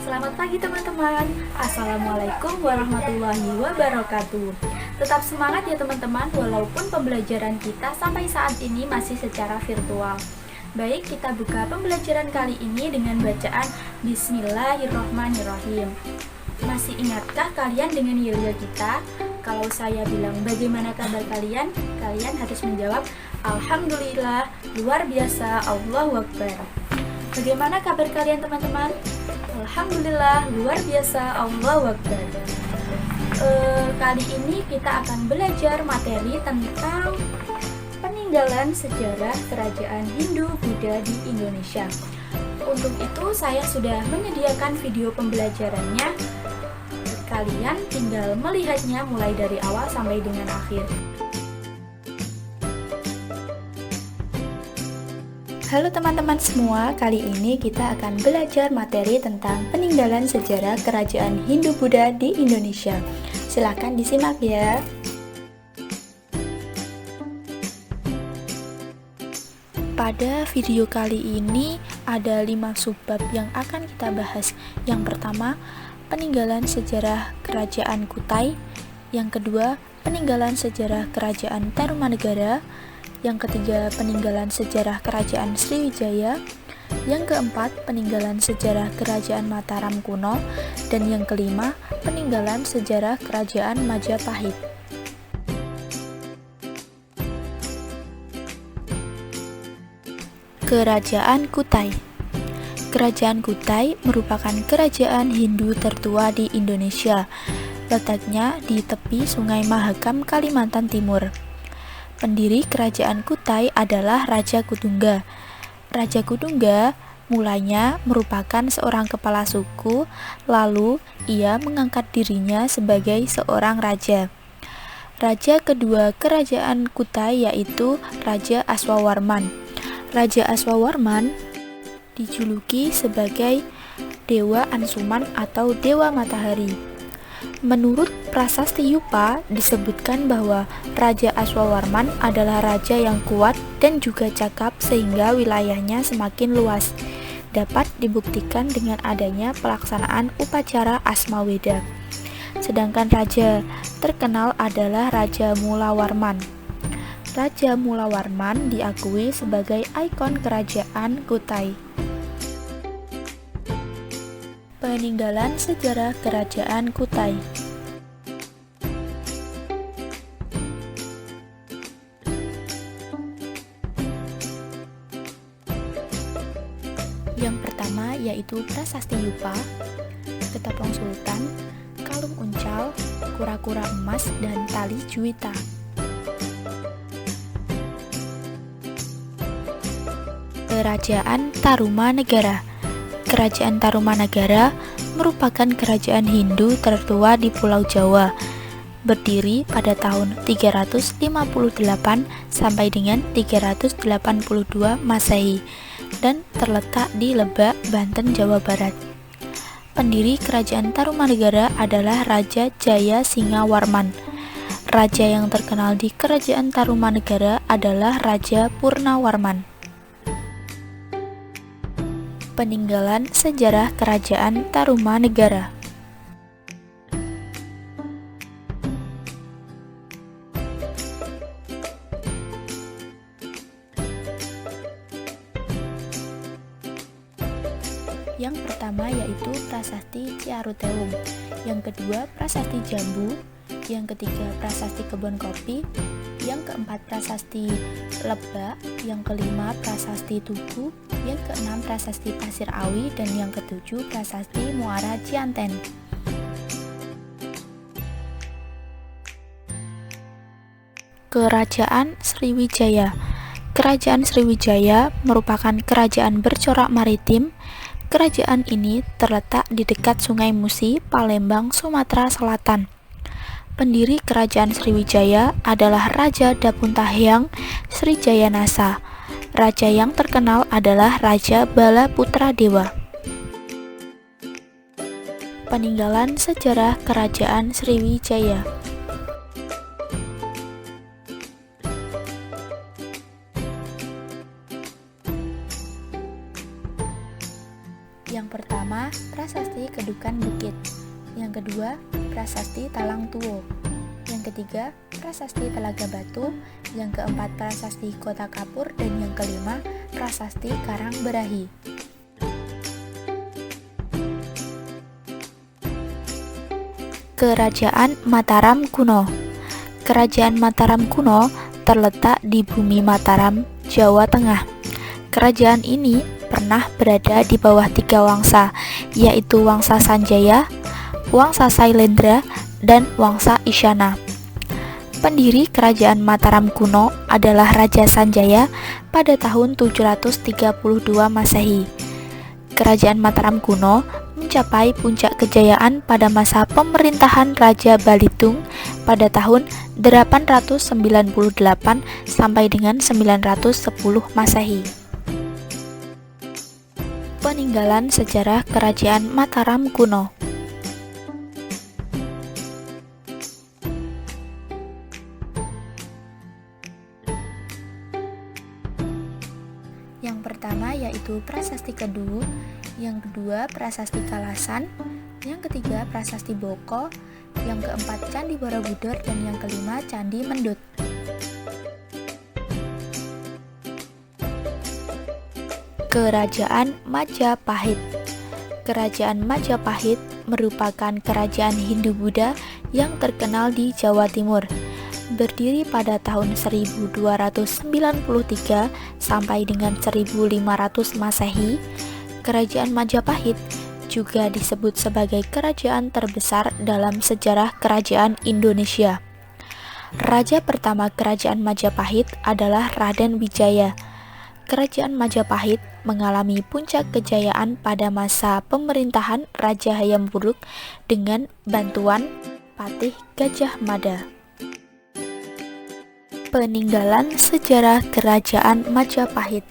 Selamat pagi teman-teman. Assalamualaikum warahmatullahi wabarakatuh. Tetap semangat ya teman-teman, walaupun pembelajaran kita sampai saat ini masih secara virtual. Baik, kita buka pembelajaran kali ini dengan bacaan Bismillahirrohmanirrohim. Masih ingatkah kalian dengan yel-yel kita? Kalau saya bilang bagaimana kabar kalian, kalian harus menjawab Alhamdulillah, luar biasa, Allahu Akbar. Bagaimana kabar kalian teman-teman? Alhamdulillah, luar biasa, Allahu Akbar. Kali ini kita akan belajar materi tentang peninggalan sejarah kerajaan Hindu-Buddha di Indonesia. Untuk itu saya sudah menyediakan video pembelajarannya. Kalian tinggal melihatnya mulai dari awal sampai dengan akhir. Halo teman-teman semua, kali ini kita akan belajar materi tentang peninggalan sejarah kerajaan Hindu-Buddha di Indonesia. Silahkan disimak ya. Pada video kali ini ada 5 subbab yang akan kita bahas. Yang pertama, peninggalan sejarah kerajaan Kutai. Yang kedua, peninggalan sejarah kerajaan Tarumanegara. Yang ketiga, peninggalan sejarah kerajaan Sriwijaya. Yang keempat, peninggalan sejarah kerajaan Mataram kuno. Dan yang kelima, peninggalan sejarah kerajaan Majapahit. Kerajaan Kutai. Kerajaan Kutai merupakan kerajaan Hindu tertua di Indonesia. Letaknya di tepi Sungai Mahakam, Kalimantan Timur. Pendiri kerajaan Kutai adalah Raja Kudungga. Raja Kudungga mulanya merupakan seorang kepala suku, lalu ia mengangkat dirinya sebagai seorang raja. Raja kedua kerajaan Kutai yaitu Raja Aswawarman. Raja Aswawarman dijuluki sebagai Dewa Ansuman atau Dewa Matahari. Menurut Prasasti Yupa disebutkan bahwa Raja Aswawarman adalah raja yang kuat dan juga cakap sehingga wilayahnya semakin luas. Dapat dibuktikan dengan adanya pelaksanaan upacara Asmaweda. Sedangkan raja terkenal adalah Raja Mulawarman. Raja Mulawarman diakui sebagai ikon kerajaan Kutai. Peninggalan sejarah kerajaan Kutai. Yang pertama yaitu Prasasti Yupa, Ketapang Sultan, Kalung Uncal, Kura-kura Emas, dan Tali Juwita. Kerajaan Tarumanegara. Kerajaan Tarumanegara merupakan kerajaan Hindu tertua di Pulau Jawa, berdiri pada tahun 358 sampai dengan 382 Masehi dan terletak di Lebak, Banten, Jawa Barat. Pendiri kerajaan Tarumanegara adalah Raja Jaya Singawarman. Raja yang terkenal di kerajaan Tarumanegara adalah Raja Purnawarman. Peninggalan sejarah kerajaan Tarumanegara. Yang pertama yaitu Prasasti Ciaruteum, yang kedua Prasasti Jambu, yang ketiga Prasasti Kebon Kopi, yang keempat Prasasti Lebak, yang kelima Prasasti Tugu, yang keenam Prasasti Pasir Awi, dan yang ketujuh Prasasti Muara Cianten. Kerajaan Sriwijaya. Kerajaan Sriwijaya merupakan kerajaan bercorak maritim. Kerajaan ini terletak di dekat Sungai Musi, Palembang, Sumatera Selatan. Pendiri kerajaan Sriwijaya adalah Raja Dapuntahyang Srijayanasa. Raja yang terkenal adalah Raja Bala Putra Dewa. Peninggalan sejarah kerajaan Sriwijaya. Yang pertama, Prasasti Kedukan Bukit. Yang kedua, Prasasti Talang Tuwo. Yang ketiga, Prasasti Telaga Batu. Yang keempat, Prasasti Kota Kapur. Dan yang kelima, Prasasti Karang Berahi. Kerajaan Mataram kuno. Kerajaan Mataram kuno terletak di bumi Mataram, Jawa Tengah. Kerajaan ini pernah berada di bawah 3 wangsa, yaitu Wangsa Sanjaya, Wangsa Sailendra, dan Wangsa Isyana. Pendiri Kerajaan Mataram kuno adalah Raja Sanjaya pada tahun 732 Masehi. Kerajaan Mataram kuno mencapai puncak kejayaan pada masa pemerintahan Raja Balitung pada tahun 898 sampai dengan 910 Masehi. Peninggalan sejarah Kerajaan Mataram kuno. Yang pertama yaitu Prasasti Kedu, yang kedua Prasasti Kalasan, yang ketiga Prasasti Boko, yang keempat Candi Borobudur, dan yang kelima Candi Mendut. Kerajaan Majapahit. Kerajaan Majapahit merupakan kerajaan Hindu-Buddha yang terkenal di Jawa Timur. Berdiri pada tahun 1293 sampai dengan 1500 Masehi, Kerajaan Majapahit juga disebut sebagai kerajaan terbesar dalam sejarah kerajaan Indonesia. Raja pertama Kerajaan Majapahit adalah Raden Wijaya. Kerajaan Majapahit mengalami puncak kejayaan pada masa pemerintahan Raja Hayam Wuruk dengan bantuan Patih Gajah Mada. Peninggalan sejarah Kerajaan Majapahit.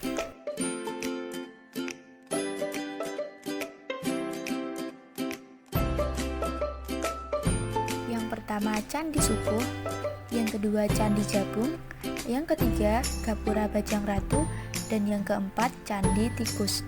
Yang pertama Candi Sukuh, yang kedua Candi Jabung, yang ketiga Gapura Bajang Ratu, dan yang keempat Candi Tikus.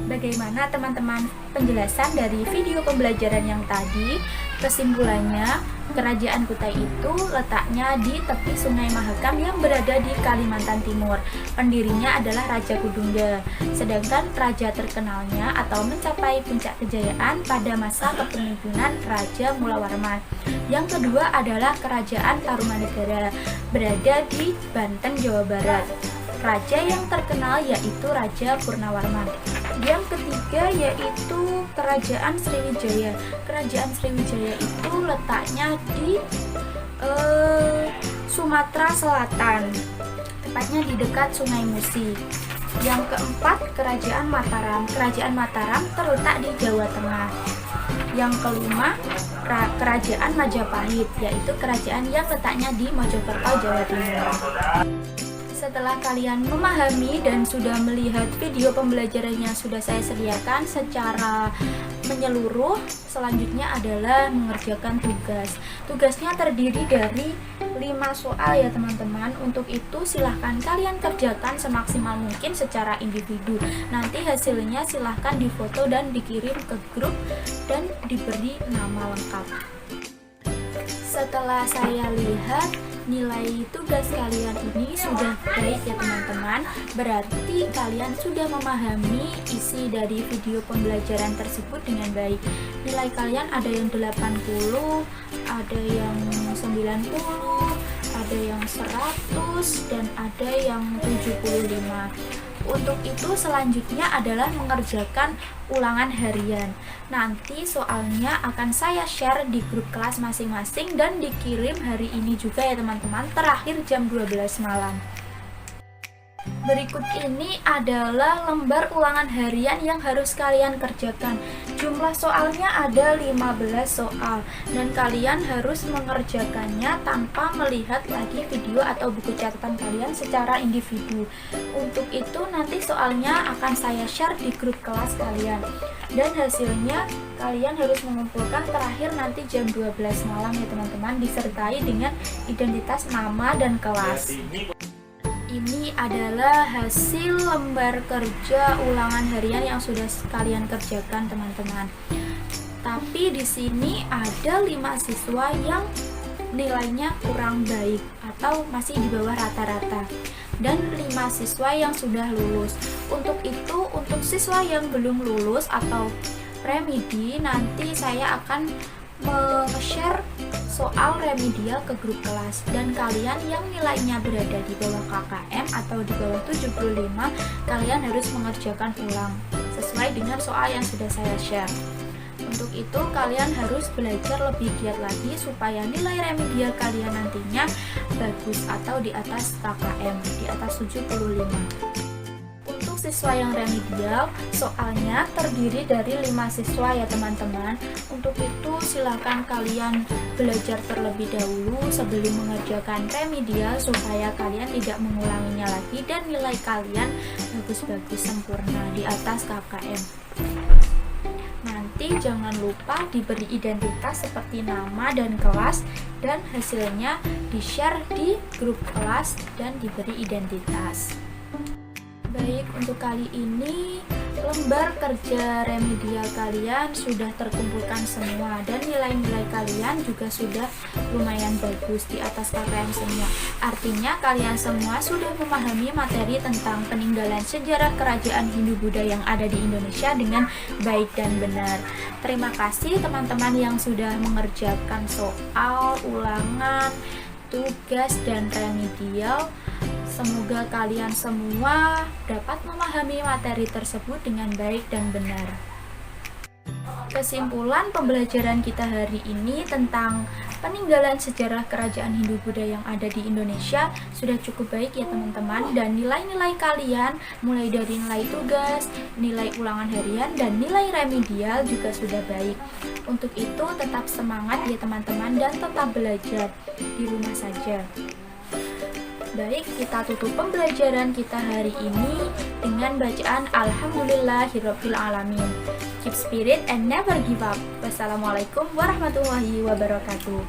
Bagaimana teman-teman penjelasan dari video pembelajaran yang tadi? Kesimpulannya, Kerajaan Kutai itu letaknya di tepi Sungai Mahakam yang berada di Kalimantan Timur. Pendirinya adalah Raja Kudungga. Sedangkan raja terkenalnya atau mencapai puncak kejayaan pada masa kepemimpinan Raja Mulawarman. Yang kedua adalah Kerajaan Tarumanegara, berada di Banten, Jawa Barat. Raja yang terkenal yaitu Raja Purnawarman. Yang ketiga yaitu Kerajaan Sriwijaya. Kerajaan Sriwijaya itu letaknya di Sumatera Selatan, tepatnya di dekat Sungai Musi. Yang keempat Kerajaan Mataram. Kerajaan Mataram terletak di Jawa Tengah. Yang kelima Kerajaan Majapahit, yaitu kerajaan yang letaknya di Mojokerto, Jawa Timur. Setelah kalian memahami dan sudah melihat video pembelajaran yang sudah saya sediakan secara menyeluruh, selanjutnya adalah mengerjakan tugas. Tugasnya terdiri dari 5 soal ya teman-teman. Untuk itu silahkan kalian kerjakan semaksimal mungkin secara individu. Nanti hasilnya silahkan difoto dan dikirim ke grup dan diberi nama lengkap. Setelah saya lihat nilai tugas kalian ini sudah baik ya teman-teman, berarti kalian sudah memahami isi dari video pembelajaran tersebut dengan baik. Nilai kalian ada yang 80, ada yang 90, ada yang 100, dan ada yang 75. Untuk itu selanjutnya adalah mengerjakan ulangan harian. Nanti soalnya akan saya share di grup kelas masing-masing dan dikirim hari ini juga ya teman-teman, terakhir jam 12 malam. Berikut ini adalah lembar ulangan harian yang harus kalian kerjakan. Jumlah soalnya ada 15 soal dan kalian harus mengerjakannya tanpa melihat lagi video atau buku catatan kalian secara individu. Untuk itu nanti soalnya akan saya share di grup kelas kalian. Dan hasilnya kalian harus mengumpulkan terakhir nanti jam 12 malam ya teman-teman, disertai dengan identitas nama dan kelas. Ini adalah hasil lembar kerja ulangan harian yang sudah kalian kerjakan, teman-teman. Tapi di sini ada 5 siswa yang nilainya kurang baik atau masih di bawah rata-rata, dan 5 siswa yang sudah lulus. Untuk itu, untuk siswa yang belum lulus atau remedi, nanti saya akan share soal remedial ke grup kelas, dan kalian yang nilainya berada di bawah KKM atau di bawah 75, kalian harus mengerjakan ulang sesuai dengan soal yang sudah saya share. Untuk itu kalian harus belajar lebih giat lagi supaya nilai remedial kalian nantinya bagus atau di atas KKM, di atas 75. Untuk siswa yang remedial, soalnya terdiri dari 5 siswa ya teman-teman. Untuk itu silahkan kalian belajar terlebih dahulu sebelum mengerjakan remedial supaya kalian tidak mengulanginya lagi dan nilai kalian bagus-bagus sempurna di atas KKM. Nanti jangan lupa diberi identitas seperti nama dan kelas, dan hasilnya di-share di grup kelas dan diberi identitas. Baik, untuk kali ini lembar kerja remedial kalian sudah terkumpulkan semua, dan nilai-nilai kalian juga sudah lumayan bagus di atas KKM semua. Artinya kalian semua sudah memahami materi tentang peninggalan sejarah kerajaan Hindu-Buddha yang ada di Indonesia dengan baik dan benar. Terima kasih teman-teman yang sudah mengerjakan soal, ulangan, tugas, dan remedial. Semoga kalian semua dapat memahami materi tersebut dengan baik dan benar. Kesimpulan pembelajaran kita hari ini tentang peninggalan sejarah kerajaan Hindu-Buddha yang ada di Indonesia sudah cukup baik ya teman-teman, dan nilai-nilai kalian mulai dari nilai tugas, nilai ulangan harian, dan nilai remedial juga sudah baik. Untuk itu tetap semangat ya teman-teman, dan tetap belajar di rumah saja. Baik, kita tutup pembelajaran kita hari ini dengan bacaan Alhamdulillahirabbil alamin. Keep spirit and never give up. Wassalamualaikum warahmatullahi wabarakatuh.